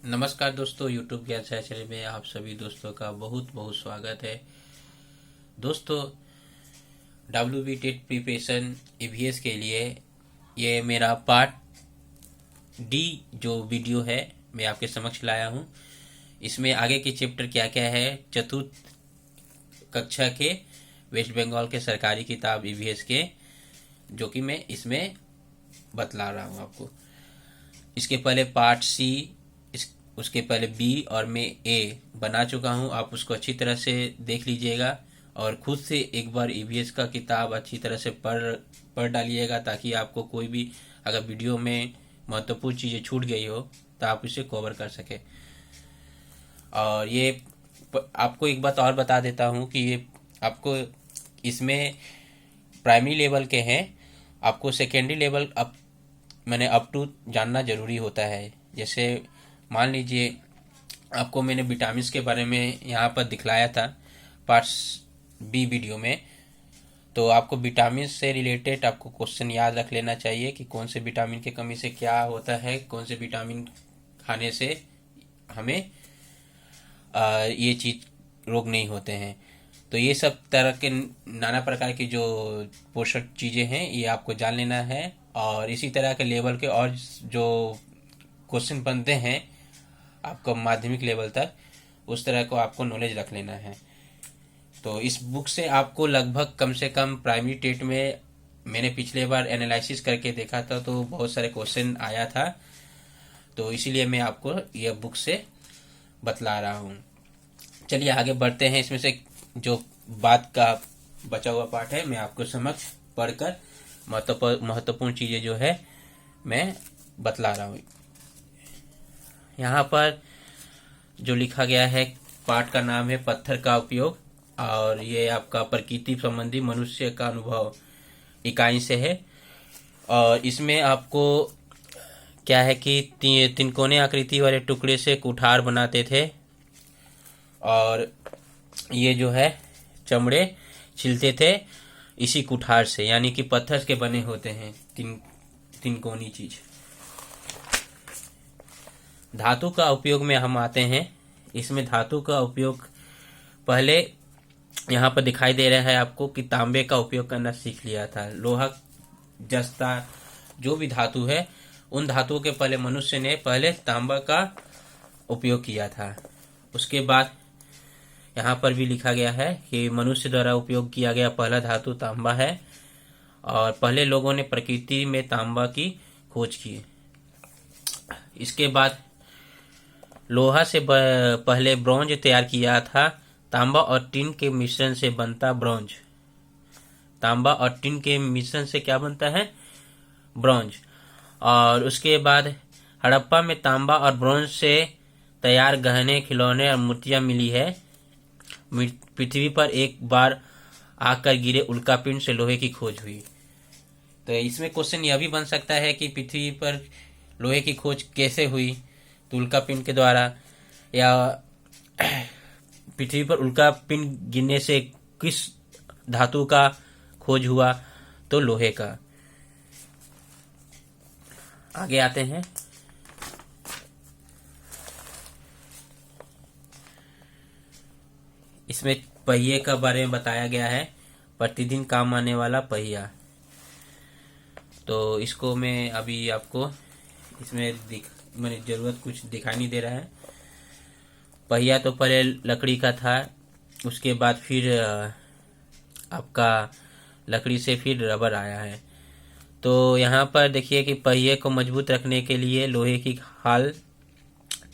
नमस्कार दोस्तों, यूट्यूब ज्ञान सहचर्य में आप सभी दोस्तों का बहुत बहुत स्वागत है। दोस्तों, W B TET preparation EVS के लिए ये मेरा पार्ट डी जो वीडियो है मैं आपके समक्ष लाया हूँ। इसमें आगे के चैप्टर क्या क्या है, चतुर्थ कक्षा के वेस्ट बंगाल के सरकारी किताब ईवीएस के, जो कि मैं इसमें बतला रहा हूँ आपको। इसके पहले पार्ट सी, उसके पहले बी और मैं ए बना चुका हूँ। आप उसको अच्छी तरह से देख लीजिएगा और खुद से एक बार ईवीएस का किताब अच्छी तरह से पढ़ डालिएगा, ताकि आपको कोई भी अगर वीडियो में महत्वपूर्ण चीज़ें छूट गई हो तो आप इसे कवर कर सके। और ये आपको एक बात और बता देता हूँ कि ये आपको इसमें प्राइमरी लेवल के हैं, आपको सेकेंडरी लेवल मैंने अप टू जानना जरूरी होता है। जैसे मान लीजिए आपको मैंने विटामिन के बारे में यहाँ पर दिखलाया था पार्ट बी वीडियो में, तो आपको विटामिन से रिलेटेड आपको क्वेश्चन याद रख लेना चाहिए कि कौन से विटामिन की कमी से क्या होता है, कौन से विटामिन खाने से हमें ये चीज रोग नहीं होते हैं। तो ये सब तरह के नाना प्रकार की जो पोषक चीज़ें हैं ये आपको जान लेना है। और इसी तरह के लेवल के और जो क्वेश्चन बनते हैं आपको माध्यमिक लेवल तक, उस तरह को आपको नॉलेज रख लेना है। तो इस बुक से आपको लगभग कम से कम प्राइमरी टेट में मैंने पिछले बार एनालिसिस करके देखा था तो बहुत सारे क्वेश्चन आया था, तो इसीलिए मैं आपको यह बुक से बतला रहा हूँ। चलिए आगे बढ़ते हैं। इसमें से जो बात का बचा हुआ पार्ट है मैं आपको समक्ष पढ़कर महत्वपूर्ण चीज़ें जो है मैं बतला रहा हूँ। यहाँ पर जो लिखा गया है पाठ का नाम है पत्थर का उपयोग, और ये आपका प्रकृति संबंधी मनुष्य का अनुभव इकाई से है। और इसमें आपको क्या है कि तिनकोने आकृति वाले टुकड़े से कुठार बनाते थे, और ये जो है चमड़े छिलते थे इसी कुठार से, यानी कि पत्थर के बने होते हैं तिनकोनी चीज। धातु का उपयोग में हम आते हैं। इसमें धातु का उपयोग पहले यहाँ पर दिखाई दे रहा है आपको कि तांबे का उपयोग करना सीख लिया था। लोहा, जस्ता, जो भी धातु है उन धातुओं के पहले मनुष्य ने पहले तांबा का उपयोग किया था। उसके बाद यहाँ पर भी लिखा गया है कि मनुष्य द्वारा उपयोग किया गया पहला धातु तांबा है, और पहले लोगों ने प्रकृति में तांबा की खोज की। इसके बाद लोहा से पहले ब्रॉन्ज तैयार किया था। तांबा और टिन के मिश्रण से बनता ब्रॉन्ज। तांबा और टिन के मिश्रण से क्या बनता है? ब्रॉन्ज। और उसके बाद हड़प्पा में तांबा और ब्रॉन्ज से तैयार गहने, खिलौने और मूर्तियां मिली है। पृथ्वी पर एक बार आकर गिरे उल्कापिंड से लोहे की खोज हुई। तो इसमें क्वेश्चन यह भी बन सकता है कि पृथ्वी पर लोहे की खोज कैसे हुई? तो उल्कापिंड के द्वारा, या पृथ्वी पर उल्कापिंड गिरने से किस धातु का खोज हुआ? तो लोहे का। आगे आते हैं। इसमें पहिए का बारे में बताया गया है, प्रतिदिन काम आने वाला पहिया। तो इसको मैं अभी आपको इसमें मैंने जरूरत कुछ दिखाई नहीं दे रहा है। पहिया तो पहले लकड़ी का था, उसके बाद फिर आपका लकड़ी से फिर रबर आया है। तो यहाँ पर देखिए कि पहिए को मजबूत रखने के लिए लोहे की खाल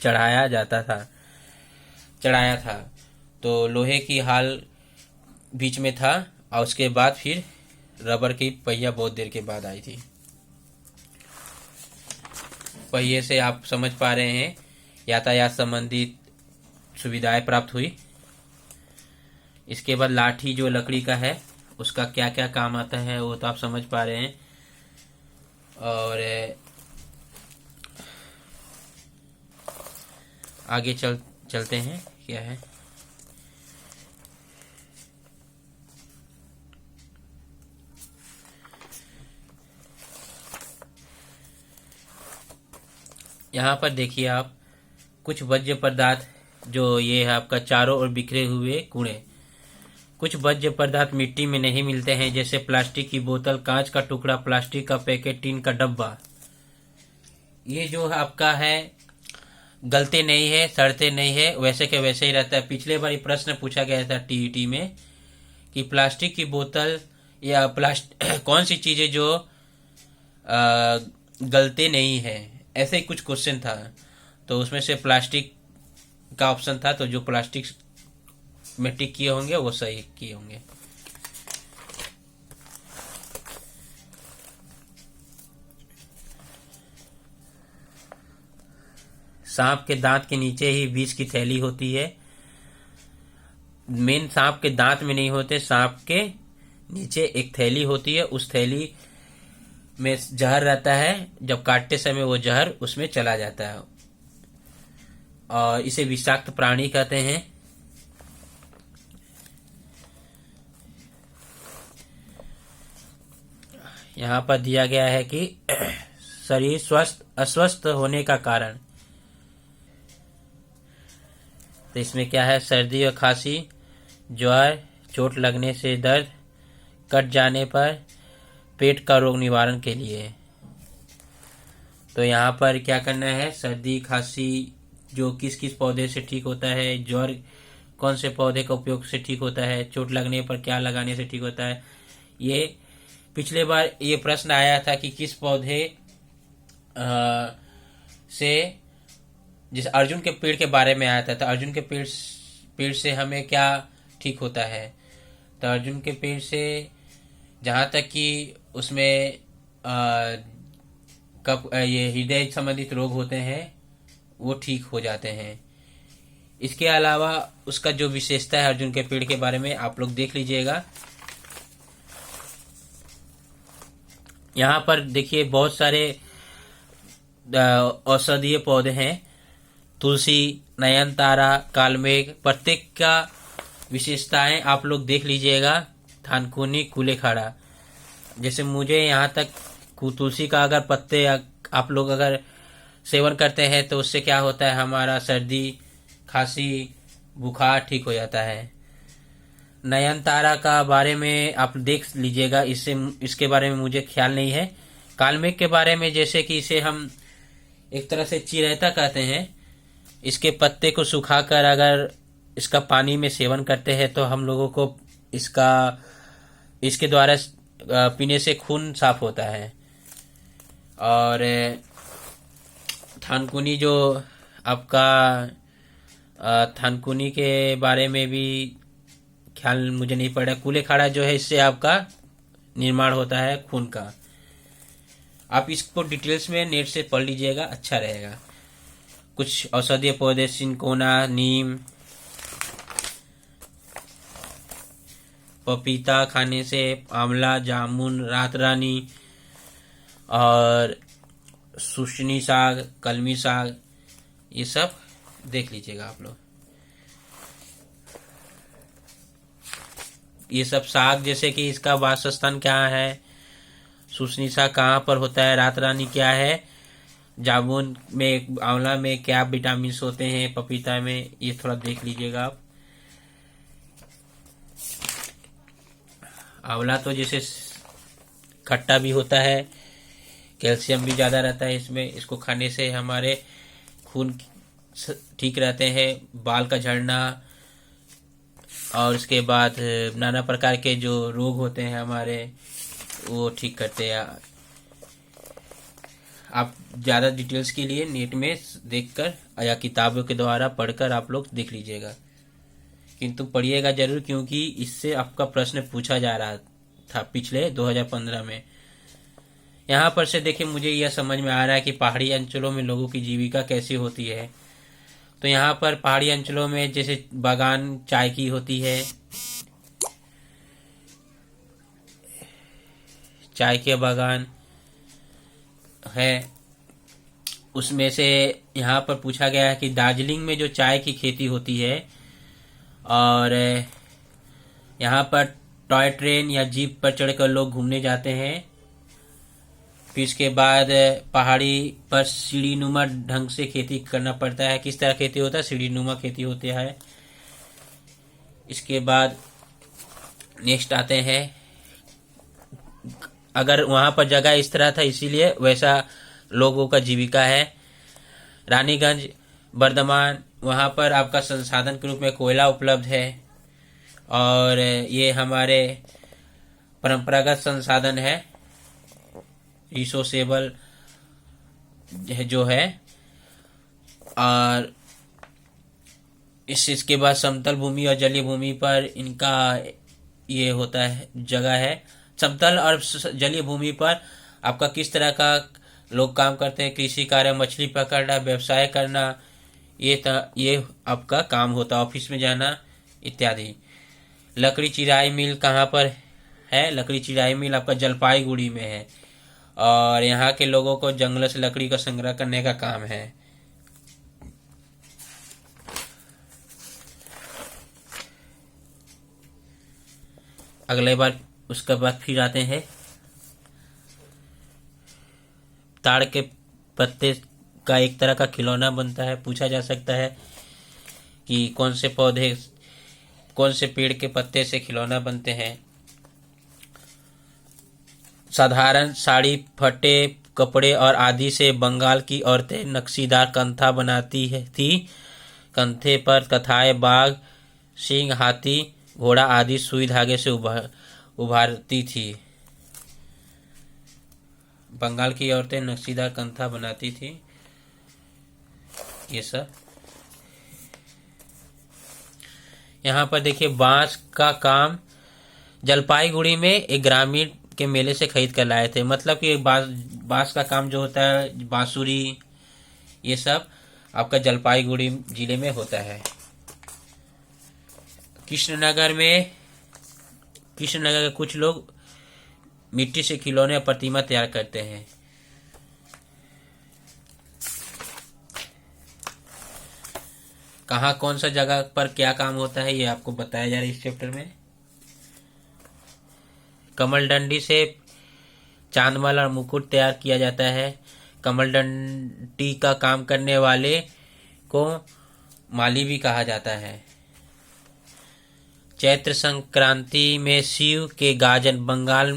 चढ़ाया था। तो लोहे की हाल बीच में था, और उसके बाद फिर रबर की पहिया बहुत देर के बाद आई थी। पहिए से आप समझ पा रहे हैं यातायात संबंधी सुविधाएं प्राप्त हुई। इसके बाद लाठी जो लकड़ी का है उसका क्या क्या काम आता है वो तो आप समझ पा रहे हैं। और आगे चलते हैं क्या है। यहाँ पर देखिए आप कुछ वर्ज्य पदार्थ जो ये है आपका चारों ओर बिखरे हुए कूड़े। कुछ वर्ज्य पदार्थ मिट्टी में नहीं मिलते हैं, जैसे प्लास्टिक की बोतल, कांच का टुकड़ा, प्लास्टिक का पैकेट, टीन का डब्बा। ये जो आपका है गलते नहीं है, सड़ते नहीं है, वैसे के वैसे ही रहता है। पिछले बार प्रश्न पूछा गया था टीईटी में कि प्लास्टिक की बोतल या कौन सी चीजें जो गलते नहीं है, ऐसे ही कुछ क्वेश्चन था। तो उसमें से प्लास्टिक का ऑप्शन था, तो जो प्लास्टिक में टिक किए होंगे वो सही किए होंगे। सांप के दांत के नीचे ही विष की थैली होती है। मेन सांप के दांत में नहीं होते, सांप के नीचे एक थैली होती है, उस थैली में जहर रहता है। जब काटते समय वो जहर उसमें चला जाता है और इसे विषाक्त प्राणी कहते हैं। यहाँ पर दिया गया है कि शरीर अस्वस्थ होने का कारण। तो इसमें क्या है, सर्दी और खांसी, ज्वर, चोट लगने से दर्द, कट जाने पर, पेट का रोग निवारण के लिए। तो यहाँ पर क्या करना है, सर्दी खांसी जो किस किस पौधे से ठीक होता है, ज्वर कौन से पौधे का उपयोग से ठीक होता है, चोट लगने पर क्या लगाने से ठीक होता है। ये पिछले बार ये प्रश्न आया था कि किस पौधे से, जिस अर्जुन के पेड़ के बारे में आया था, तो अर्जुन के पेड़ से हमें क्या ठीक होता है। तो अर्जुन के पेड़ से जहाँ तक कि उसमें ये हृदय संबंधित रोग होते हैं वो ठीक हो जाते हैं। इसके अलावा उसका जो विशेषता है अर्जुन के पेड़ के बारे में आप लोग देख लीजिएगा। यहाँ पर देखिए बहुत सारे औषधीय पौधे हैं, तुलसी, नयनतारा, कालमेघ, प्रत्येक का विशेषताएं आप लोग देख लीजिएगा। थानकुनी, कुलेखाड़ा, जैसे मुझे यहाँ तक तुलसी का अगर पत्ते आप लोग अगर सेवन करते हैं तो उससे क्या होता है, हमारा सर्दी खांसी बुखार ठीक हो जाता है। नयनतारा का बारे में आप देख लीजिएगा, इसके बारे में मुझे ख्याल नहीं है। कालमेघ के बारे में जैसे कि इसे हम एक तरह से चिरैता कहते हैं, इसके पत्ते को सुखाकर अगर इसका पानी में सेवन करते हैं तो हम लोगों को इसके द्वारा पीने से खून साफ होता है। और थानकुनी जो आपका थानकुनी के बारे में भी ख्याल मुझे नहीं पड़ा। कुलेखाड़ा जो है इससे आपका निर्माण होता है खून का। आप इसको डिटेल्स में नेट से पढ़ लीजिएगा, अच्छा रहेगा। कुछ औषधीय पौधे, सिनकोना, नीम, पपीता खाने से, आंवला, जामुन, रातरानी और सूसनी साग, कलमी साग, ये सब देख लीजिएगा आप लोग। ये सब साग जैसे कि इसका वासस्थान क्या है, सूसनी साग कहाँ पर होता है, रातरानी क्या है, जामुन में, आंवला में क्या विटामिन होते हैं, पपीता में, ये थोड़ा देख लीजिएगा आप। आंवला तो जैसे खट्टा भी होता है, कैल्शियम भी ज़्यादा रहता है इसमें। इसको खाने से हमारे खून ठीक रहते हैं, बाल का झड़ना और उसके बाद नाना प्रकार के जो रोग होते हैं हमारे वो ठीक करते हैं। आप ज़्यादा डिटेल्स के लिए नेट में देखकर या किताबों के द्वारा पढ़कर आप लोग देख लीजिएगा, किंतु पढ़िएगा जरूर, क्योंकि इससे आपका प्रश्न पूछा जा रहा था पिछले 2015 में। यहाँ पर से देखिए मुझे यह समझ में आ रहा है कि पहाड़ी अंचलों में लोगों की जीविका कैसी होती है। तो यहाँ पर पहाड़ी अंचलों में जैसे बागान चाय की होती है, चाय के बागान है, उसमें से यहाँ पर पूछा गया है कि दार्जिलिंग में जो चाय की खेती होती है और यहाँ पर टॉय ट्रेन या जीप पर चढ़कर लोग घूमने जाते हैं। फिर इसके बाद पहाड़ी पर सीढ़ी नुमा ढंग से खेती करना पड़ता है। किस तरह खेती होता है? सीढ़ी नुमा खेती होती है। इसके बाद नेक्स्ट आते हैं, अगर वहां पर जगह इस तरह था इसीलिए वैसा लोगों का जीविका है। रानीगंज, बर्धमान, वहां पर आपका संसाधन के रूप में कोयला उपलब्ध है और ये हमारे परंपरागत संसाधन है, रिसोर्सेबल जो है। और इसके बाद समतल भूमि और जलीय भूमि पर इनका ये होता है, जगह है। समतल और जलीय भूमि पर आपका किस तरह का लोग काम करते हैं? कृषि कार्य, मछली पकड़ना, व्यवसाय करना, ये आपका काम होता है, ऑफिस में जाना इत्यादि। लकड़ी चिराई मिल कहाँ पर है? लकड़ी चिराई मिल आपका जलपाईगुड़ी में है और यहाँ के लोगों को जंगलों से लकड़ी का संग्रह करने का काम है। अगले बार उसके बाद फिर आते हैं, ताड़ के पत्ते का एक तरह का खिलौना बनता है। पूछा जा सकता है कि कौन से पेड़ के पत्ते से खिलौना बनते हैं। साधारण साड़ी, फटे कपड़े और आदि से बंगाल की औरतें नक्शीदार कंथा बनाती थी। कंधे पर कथाएं बाघ, सिंह, हाथी, घोड़ा आदि सुई धागे से उभारती थी। बंगाल की औरतें नक्शीदार कंथा बनाती थी। ये सब यहाँ पर देखिए, बांस का काम जलपाईगुड़ी में एक ग्रामीण के मेले से खरीद कर लाए थे। मतलब कि बांस का काम जो होता है, बांसुरी, ये सब आपका जलपाईगुड़ी जिले में होता है। कृष्णनगर के कुछ लोग मिट्टी से खिलौने और प्रतिमा तैयार करते हैं। कहाँ कौन सा जगह पर क्या काम होता है ये आपको बताया जा रहा है इस चैप्टर में। कमल डंडी से चांदमाल और मुकुट तैयार किया जाता है। कमल डंडी का काम करने वाले को माली भी कहा जाता है। चैत्र संक्रांति में शिव के गाजन बंगाल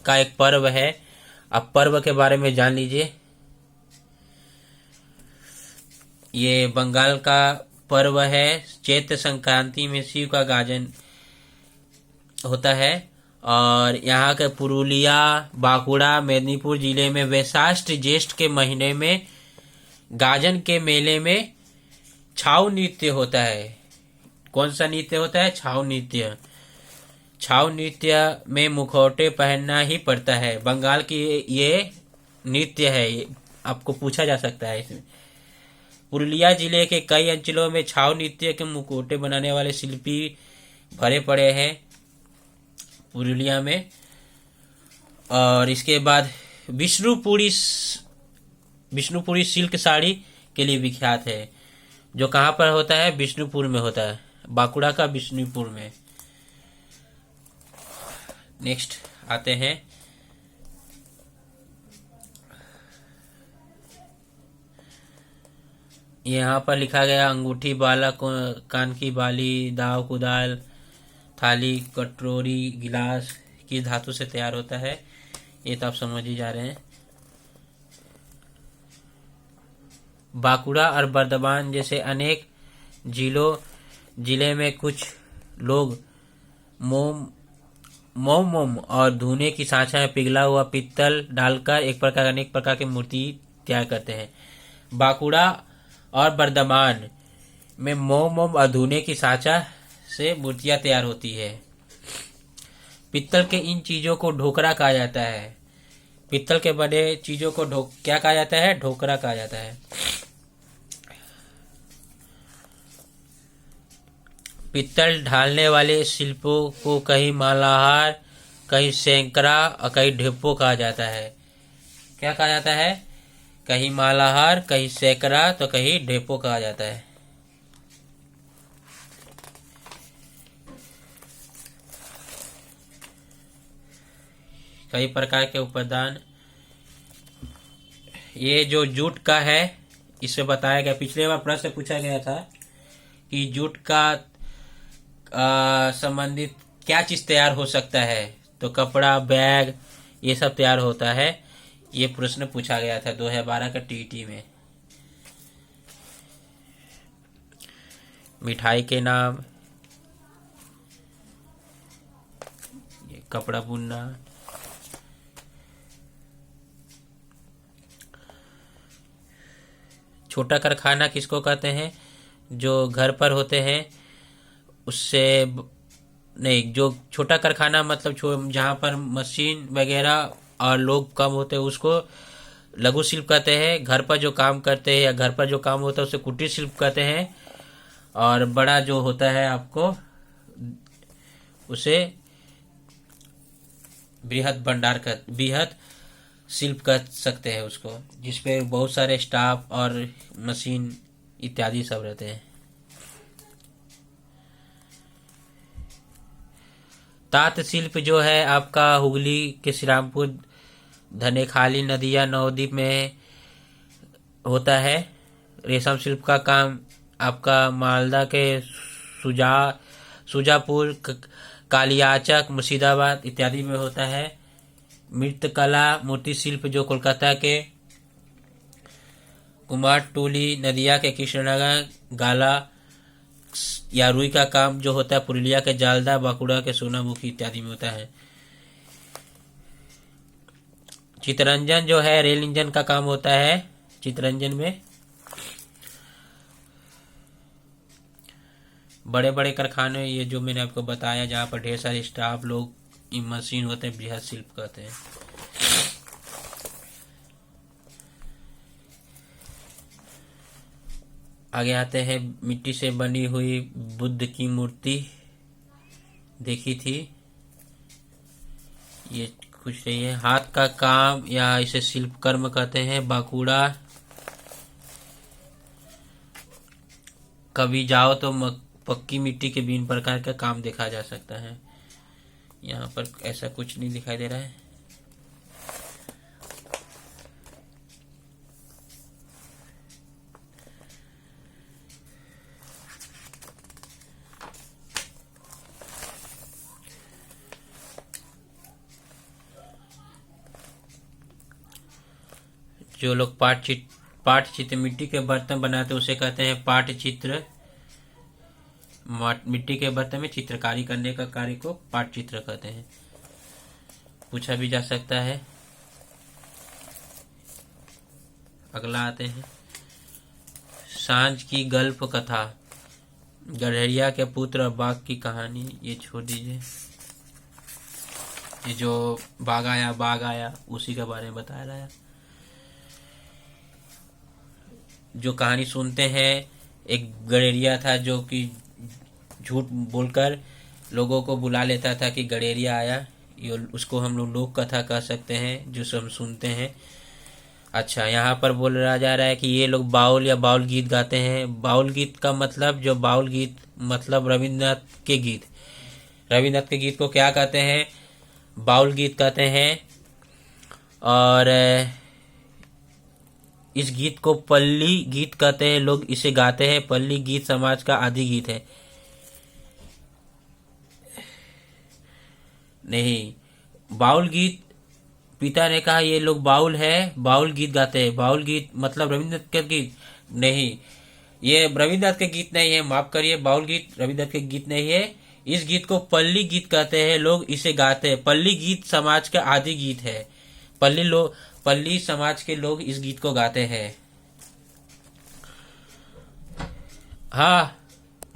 का एक पर्व है। अब पर्व के बारे में जान लीजिए। ये बंगाल का पर्व है। चैत्र संक्रांति में शिव का गाजन होता है और यहाँ के पुरुलिया, बांकुड़ा, मेदिनीपुर जिले में वैशाख ज्येष्ठ के महीने में गाजन के मेले में छाऊ नृत्य होता है। कौन सा नृत्य होता है? छाऊ नृत्य। छाऊ नृत्य में मुखौटे पहनना ही पड़ता है। बंगाल की ये नृत्य है, ये आपको पूछा जा सकता है इसमें। पुरुलिया जिले के कई अंचलों में छाऊ नृत्य के मुखौटे बनाने वाले शिल्पी भरे पड़े हैं पुरुलिया में। और इसके बाद विष्णुपुरी सिल्क साड़ी के लिए विख्यात है, जो कहाँ पर होता है? विष्णुपुर में होता है, बांकुड़ा का विष्णुपुर में। नेक्स्ट आते हैं, यहाँ पर लिखा गया अंगूठी, बाला, कान की बाली, दाव, कुदाल, थाली, कटोरी, गिलास किस धातु से तैयार होता है? ये तो आप समझ ही जा रहे हैं। बांकुड़ा और बर्धमान जैसे अनेक जिले में कुछ लोग मोम और धुने की सांचा में पिघला हुआ पित्तल डालकर अनेक प्रकार की मूर्ति तैयार करते हैं। बांकुड़ा और बर्धमान में मोम और धुने की सांचा से मूर्तियां तैयार होती है। पित्तल के इन चीजों को ढोकरा कहा जाता है। पित्तल के बने चीजों को क्या कहा जाता है? ढोकरा कहा जाता है। पित्तल ढालने वाले शिल्पों को कहीं मालाहार, कहीं सैंकड़ा और कहीं ढेपो कहा जाता है। क्या कहा जाता है? कहीं मालाहार, कहीं सैकड़ा तो कहीं ढेपो कहा जाता है। कई प्रकार के उपादान ये जो जूट का है, इससे बताया गया, पिछले बार प्रश्न पूछा गया था कि जूट का संबंधित क्या चीज तैयार हो सकता है, तो कपड़ा, बैग, ये सब तैयार होता है। ये प्रश्न पूछा गया था 2012 का टीईटी में। मिठाई के नाम, ये कपड़ा बुनना, छोटा कारखाना किसको कहते हैं, जो घर पर होते हैं उससे नहीं, जो छोटा कारखाना मतलब जहाँ पर मशीन वगैरह और लोग कम होते हैं उसको लघु शिल्प कहते हैं। घर पर जो काम करते हैं या घर पर जो काम होता है उसे कुटीर शिल्प कहते हैं। और बड़ा जो होता है आपको उसे बृहत शिल्प कह सकते हैं उसको, जिसपे बहुत सारे स्टाफ और मशीन इत्यादि सब रहते हैं। तात शिल्प जो है आपका हुगली के श्रीरामपुर, धनेखाली, नदिया, नवद्वीप में होता है। रेशम शिल्प का काम आपका मालदा के सुजापुर, कालियाचक, मुर्शिदाबाद इत्यादि में होता है। मृत्तकला मूर्ति शिल्प जो कोलकाता के कुमारटोली, नदिया के कृष्णनगर, गाला या रुई का काम जो होता है पुरुलिया के जालदा, बांकुड़ा के सोनामुखी इत्यादि में होता है। चितरंजन जो है रेल इंजन का काम होता है चितरंजन में। बड़े बड़े कारखाने, ये जो मैंने आपको बताया जहाँ पर ढेर सारे स्टाफ लोग, मशीन होते हैं, बृहत शिल्प कहते हैं। आगे आते हैं, मिट्टी से बनी हुई बुद्ध की मूर्ति देखी थी, ये कुछ नहीं है। हाथ का काम या इसे शिल्प कर्म कहते हैं। बांकुड़ा कभी जाओ तो पक्की मिट्टी के विभिन्न प्रकार का काम देखा जा सकता है। यहाँ पर ऐसा कुछ नहीं दिखाई दे रहा है। जो लोग पाटचित्र मिट्टी के बर्तन बनाते हैं उसे कहते हैं पाटचित्र। मिट्टी के बर्तन में चित्रकारी करने का कार्य को पाटचित्र कहते हैं। पूछा भी जा सकता है। अगला आते हैं, सांझ की गल्प कथा, गड़हरिया के पुत्र और बाघ की कहानी, ये छोड़ दीजिए। ये जो बाघ आया उसी के बारे में बताया रहा है। जो कहानी सुनते हैं, एक गड़ेरिया था जो कि झूठ बोलकर लोगों को बुला लेता था कि गड़ेरिया आया, ये उसको हम लोग लोक कथा कह सकते हैं, जो हम सुनते हैं। अच्छा, यहाँ पर बोल रहा जा रहा है कि ये लोग बाउल या बाउल गीत गाते हैं। बाउल गीत का मतलब, जो बाउल गीत मतलब रविन्द्रनाथ के गीत, रविन्द्रनाथ के गीत को क्या कहते हैं, बाउल गीत कहते हैं। और इस गीत को पल्ली गीत कहते हैं, लोग इसे गाते हैं। पल्ली गीत समाज का आदि गीत है। नहीं, बाउल गीत, पिता ने कहा ये लोग बाउल है, बाउल गीत गाते हैं। बाउल गीत मतलब रविन्द्रनाथ के गीत नहीं, ये रविन्द्रनाथ के गीत नहीं है, माफ करिए, बाउल गीत रविन्द्रनाथ के गीत नहीं है। इस गीत को पल्ली गीत कहते हैं, लोग इसे गाते हैं। पल्ली गीत समाज का आदि गीत है। पल्ली समाज के लोग इस गीत को गाते हैं। हाँ,